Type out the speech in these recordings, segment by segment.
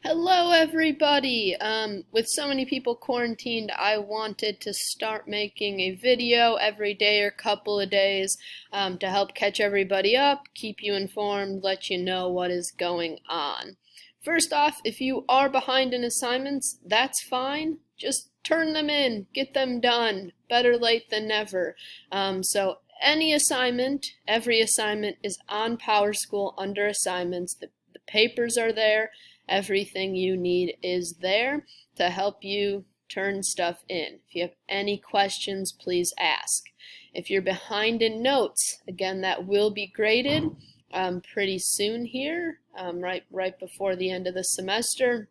Hello, everybody. With so many people quarantined, I wanted to start making a video every day or couple of days to help catch everybody up, keep you informed, let you know what is going on. First off, if you are behind in assignments, that's fine. Just turn them in, get them done. Better late than never. So any assignment, every assignment is on PowerSchool under assignments. The papers are there. Everything you need is there to help you turn stuff in. If you have any questions, please ask. If you're behind in notes, again, that will be graded pretty soon here, right before the end of the semester.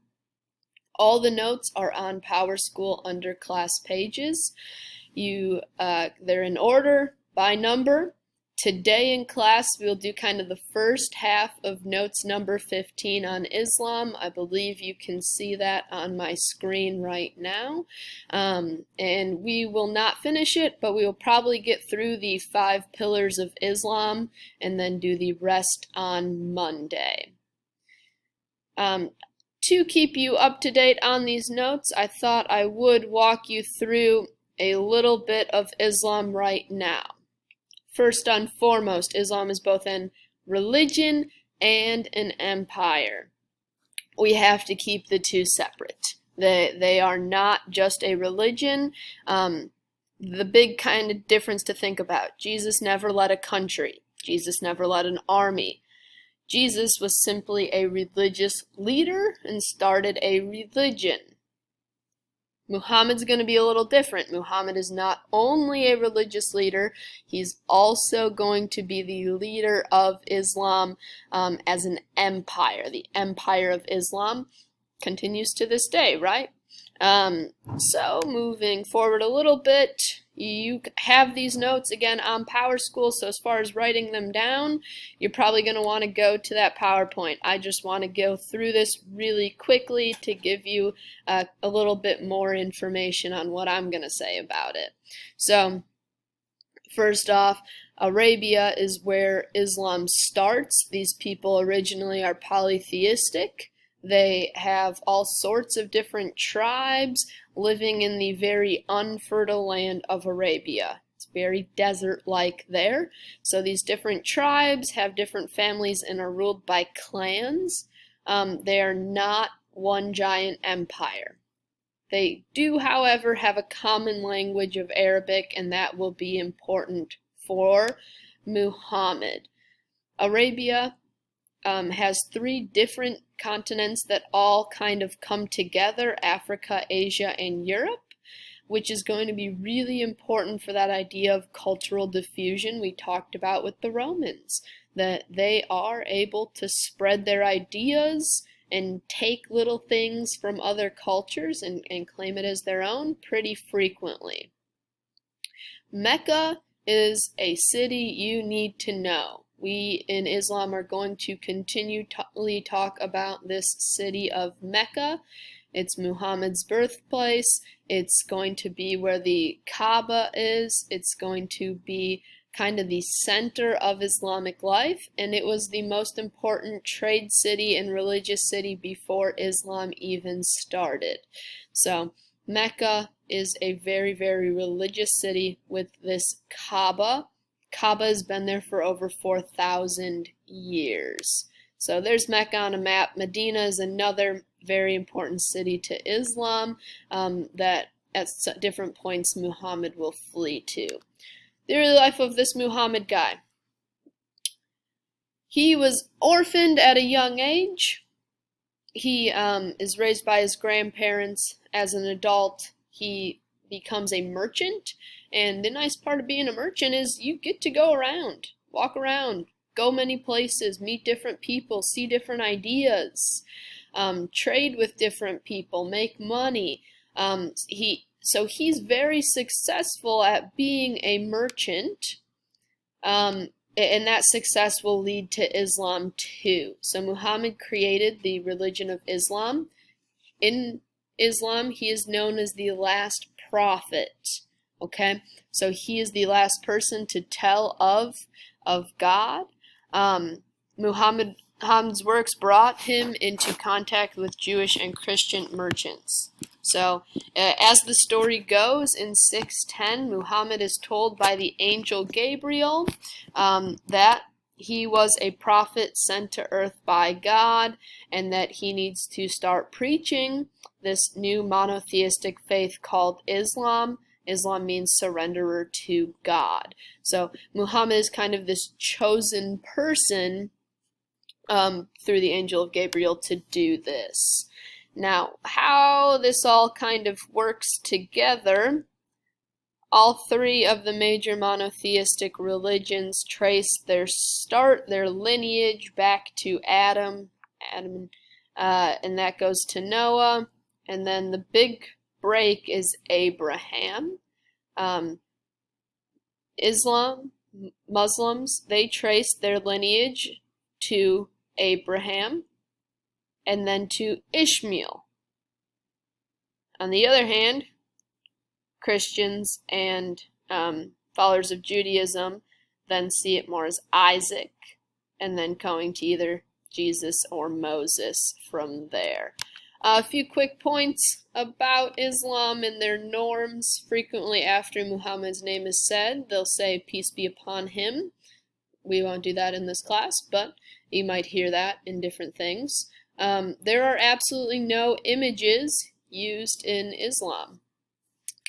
All the notes are on PowerSchool under class pages. They're in order by number. Today in class, we'll do kind of the first half of notes number 15 on Islam. I believe you can see that on my screen right now. And we will not finish it, but we will probably get through the 5 pillars of Islam and then do the rest on Monday. To keep you up to date on these notes, I thought I would walk you through a little bit of Islam right now. First and foremost, Islam is both an religion and an empire. We have to keep the two separate. They are not just a religion. The big kind of difference to think about, Jesus never led a country. Jesus never led an army. Jesus was simply a religious leader and started a religion. Muhammad's going to be a little different. Muhammad is not only a religious leader, he's also going to be the leader of Islam as an empire. The empire of Islam continues to this day, right? So moving forward a little bit, you have these notes again on PowerSchool, so as far as writing them down, you're probably going to want to go to that PowerPoint. I just want to go through this really quickly to give you a little bit more information on what I'm going to say about it. So, first off, Arabia is where Islam starts. These people originally are polytheistic. They have all sorts of different tribes living in the very unfertile land of Arabia. It's very desert-like there. So these different tribes have different families and are ruled by clans. They are not one giant empire. They do, however, have a common language of Arabic, and that will be important for Muhammad. Arabia has 3 different continents that all kind of come together, Africa, Asia, and Europe, which is going to be really important for that idea of cultural diffusion we talked about with the Romans, that they are able to spread their ideas and take little things from other cultures and claim it as their own pretty frequently. Mecca is a city you need to know. We in Islam are going to continually talk about this city of Mecca. It's Muhammad's birthplace. It's going to be where the Kaaba is. It's going to be kind of the center of Islamic life, and it was the most important trade city and religious city before Islam even started. So Mecca is a very, very religious city with this Kaaba. Kaaba has been there for over 4,000 years. So there's Mecca on a map. Medina is another very important city to Islam that at different points Muhammad will flee to. The early life of this Muhammad guy. He was orphaned at a young age. He is raised by his grandparents. As an adult, he becomes a merchant. And the nice part of being a merchant is you get to go around, walk around, go many places, meet different people, see different ideas, trade with different people, make money. So he's very successful at being a merchant, and that success will lead to Islam too. So Muhammad created the religion of Islam. In Islam, he is known as the last prophet. Okay, so he is the last person to tell of God. Muhammad Muhammad's works brought him into contact with Jewish and Christian merchants. So, as the story goes, in 610, Muhammad is told by the angel Gabriel that he was a prophet sent to earth by God, and that he needs to start preaching this new monotheistic faith called Islam. Islam means surrenderer to God. So Muhammad is kind of this chosen person through the angel of Gabriel to do this. Now, how this all kind of works together, all three of the major monotheistic religions trace their lineage back to Adam, and that goes to Noah, and then the big break is Abraham. Muslims, they trace their lineage to Abraham and then to Ishmael. On the other hand, Christians and followers of Judaism then see it more as Isaac, and then going to either Jesus or Moses from there. A few quick points about Islam and their norms. Frequently after Muhammad's name is said, they'll say, "Peace be upon him." We won't do that in this class, but you might hear that in different things. There are absolutely no images used in Islam.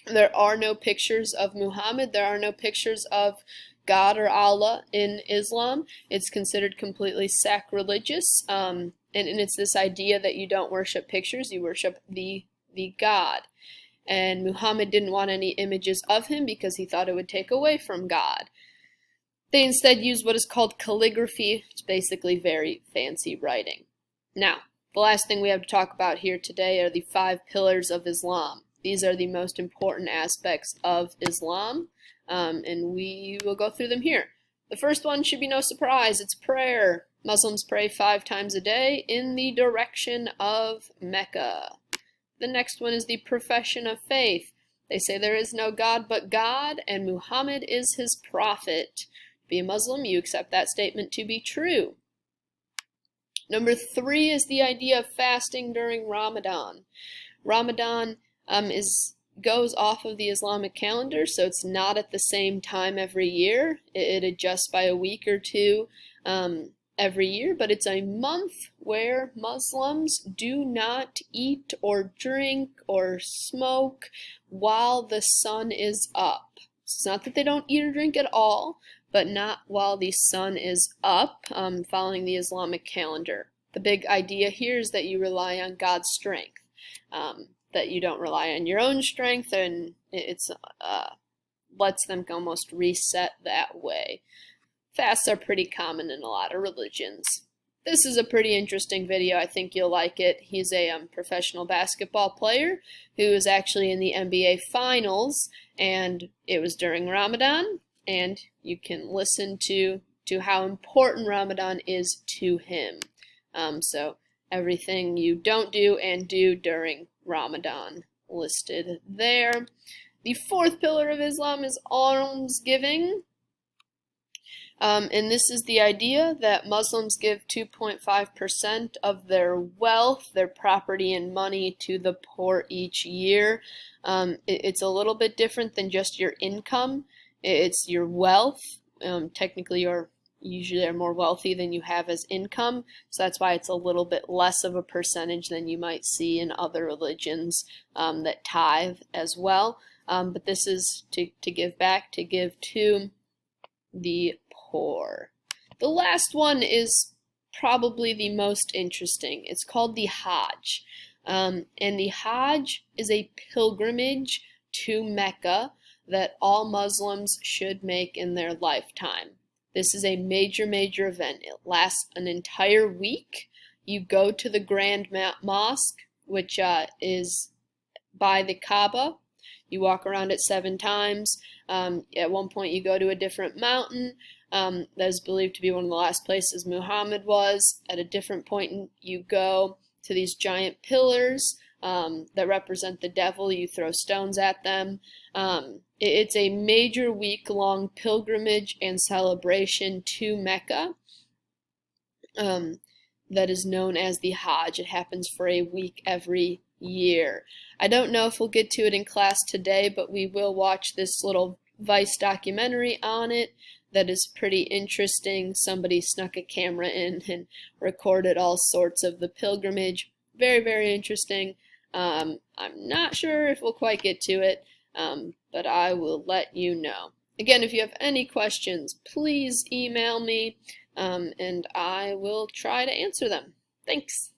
There are no pictures of Muhammad. There are no pictures of God or Allah in Islam. It's considered completely sacrilegious. And it's this idea that you don't worship pictures, you worship the God. And Muhammad didn't want any images of him because he thought it would take away from God. They instead used what is called calligraphy, which is basically very fancy writing. Now, the last thing we have to talk about here today are the 5 pillars of Islam. These are the most important aspects of Islam, and we will go through them here. The first one should be no surprise. It's prayer. Muslims pray 5 times a day in the direction of Mecca. The next one is the profession of faith. They say there is no God but God, and Muhammad is his prophet. To be a Muslim, you accept that statement to be true. Number 3 is the idea of fasting during Ramadan. Ramadan goes off of the Islamic calendar, so it's not at the same time every year. It adjusts by a week or two every year, but it's a month where Muslims do not eat or drink or smoke while the sun is up. It's not that they don't eat or drink at all, but not while the sun is up, following the Islamic calendar. The big idea here is that you rely on God's strength, that you don't rely on your own strength, and it's lets them almost reset that way. Fasts are pretty common in a lot of religions. This is a pretty interesting video. I think you'll like it. He's a professional basketball player who is actually in the NBA Finals, and it was during Ramadan, and you can listen to how important Ramadan is to him. So everything you don't do and do during Ramadan listed there. The 4th pillar of Islam is almsgiving. And this is the idea that Muslims give 2.5% of their wealth, their property and money to the poor each year. It's a little bit different than just your income. It's your wealth. Technically, you're usually are more wealthy than you have as income, so that's why it's a little bit less of a percentage than you might see in other religions that tithe as well. But this is to give back, to give to the poor. The last one is probably the most interesting. It's called the Hajj. And the Hajj is a pilgrimage to Mecca that all Muslims should make in their lifetime. This is a major, major event. It lasts an entire week. You go to the Grand Mosque, which is by the Kaaba. You walk around it 7 times. At one point you go to a different mountain that is believed to be one of the last places Muhammad was. At a different point you go to these giant pillars that represent the devil. You throw stones at them. It's a major week-long pilgrimage and celebration to Mecca. that is known as the Hajj. It happens for a week every year. I don't know if we'll get to it in class today, but we will watch this little Vice documentary on it that is pretty interesting. Somebody snuck a camera in and recorded all sorts of the pilgrimage. Very, very interesting. I'm not sure if we'll quite get to it, but I will let you know. Again, if you have any questions, please email me, and I will try to answer them. Thanks.